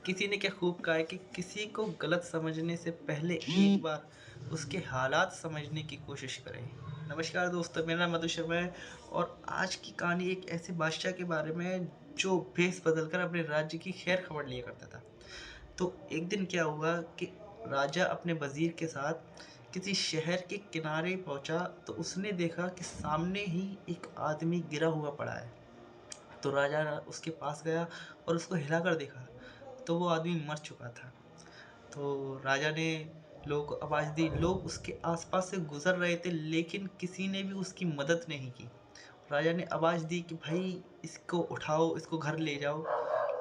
किसी ने क्या खूब कहा है कि किसी को गलत समझने से पहले एक बार उसके हालात समझने की कोशिश करें। नमस्कार दोस्तों, मेरा नाम मधु शर्मा है और आज की कहानी एक ऐसे बादशाह के बारे में है जो भेस बदलकर अपने राज्य की खैर खबर लिया करता था। तो एक दिन क्या हुआ कि राजा अपने वजीर के साथ किसी शहर के किनारे पहुंचा तो उसने देखा कि सामने ही एक आदमी गिरा हुआ पड़ा है। तो राजा उसके पास गया और उसको हिलाकर देखा तो वो आदमी मर चुका था। तो राजा ने लोगों को आवाज़ दी। लोग उसके आसपास से गुजर रहे थे लेकिन किसी ने भी उसकी मदद नहीं की। राजा ने आवाज़ दी कि भाई इसको उठाओ, इसको घर ले जाओ,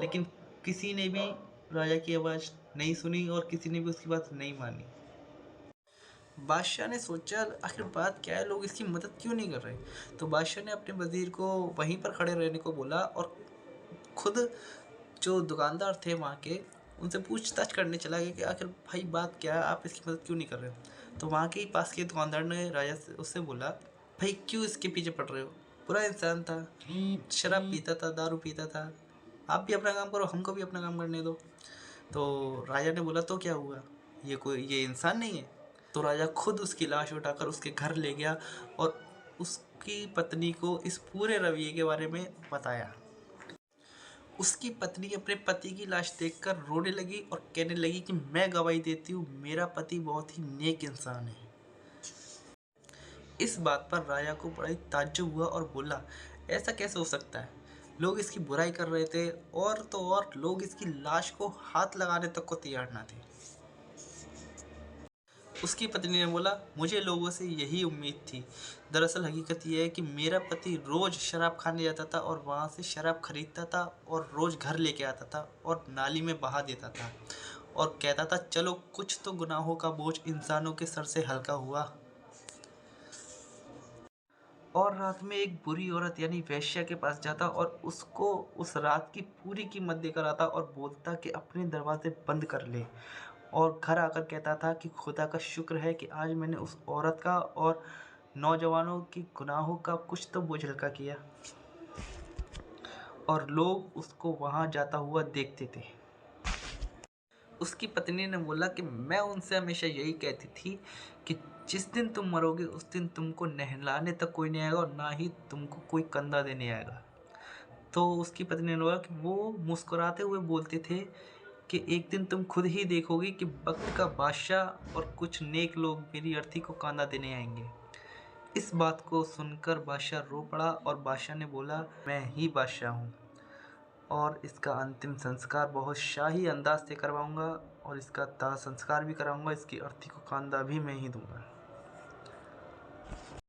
लेकिन किसी ने भी राजा की आवाज़ नहीं सुनी और किसी ने भी उसकी बात नहीं मानी। बादशाह ने सोचा आखिर बात क्या है, लोग इसकी मदद क्यों नहीं कर रहे। तो बादशाह ने अपने वजीर को वहीं पर खड़े रहने को बोला और खुद जो दुकानदार थे वहाँ के उनसे पूछताछ करने चला गया कि आखिर भाई बात क्या है, आप इसकी मदद क्यों नहीं कर रहे हो। तो वहाँ के ही पास के दुकानदार ने राजा से उससे बोला, भाई क्यों इसके पीछे पड़ रहे हो, बुरा इंसान था, शराब पीता था, दारू पीता था, आप भी अपना काम करो, हमको भी अपना काम करने दो। तो राजा ने बोला तो क्या हुआ, ये इंसान नहीं है। तो राजा खुद उसकी लाश उठाकर उसके घर ले गया और उसकी पत्नी को इस पूरे रवैये के बारे में बताया। उसकी पत्नी अपने पति की लाश देखकर रोने लगी और कहने लगी कि मैं गवाही देती हूँ, मेरा पति बहुत ही नेक इंसान है। इस बात पर राजा को बड़ा ही ताज्जुब हुआ और बोला, ऐसा कैसे हो सकता है, लोग इसकी बुराई कर रहे थे और तो और लोग इसकी लाश को हाथ लगाने तक को तैयार ना थे। उसकी पत्नी ने बोला, मुझे लोगों से यही उम्मीद थी। दरअसल हकीकत यह है कि मेरा पति रोज़ शराब खाने जाता था और वहाँ से शराब खरीदता था और रोज़ घर लेके आता था और नाली में बहा देता था और कहता था चलो कुछ तो गुनाहों का बोझ इंसानों के सर से हल्का हुआ। और रात में एक बुरी औरत यानी वेश्या के पास जाता और उसको उस रात की पूरी कीमत देकर आता और बोलता कि अपने दरवाजे बंद कर ले, और घर आकर कहता था कि खुदा का शुक्र है कि आज मैंने उस औरत का और नौजवानों की गुनाहों का कुछ तो बोझ हल्का किया। और लोग उसको वहां जाता हुआ देखते थे। उसकी पत्नी ने बोला कि मैं उनसे हमेशा यही कहती थी कि जिस दिन तुम मरोगे उस दिन तुमको नहलाने तक कोई नहीं आएगा और ना ही तुमको कोई कंधा देने आएगा। तो उसकी पत्नी ने बोला कि वो मुस्कुराते हुए बोलते थे कि एक दिन तुम खुद ही देखोगे कि वक्त का बादशाह और कुछ नेक लोग मेरी अर्थी को कांधा देने आएंगे। इस बात को सुनकर बादशाह रो पड़ा और बादशाह ने बोला, मैं ही बादशाह हूँ और इसका अंतिम संस्कार बहुत शाही अंदाज से करवाऊंगा और इसका दाह संस्कार भी कराऊंगा, इसकी अर्थी को कांधा भी मैं ही दूंगा।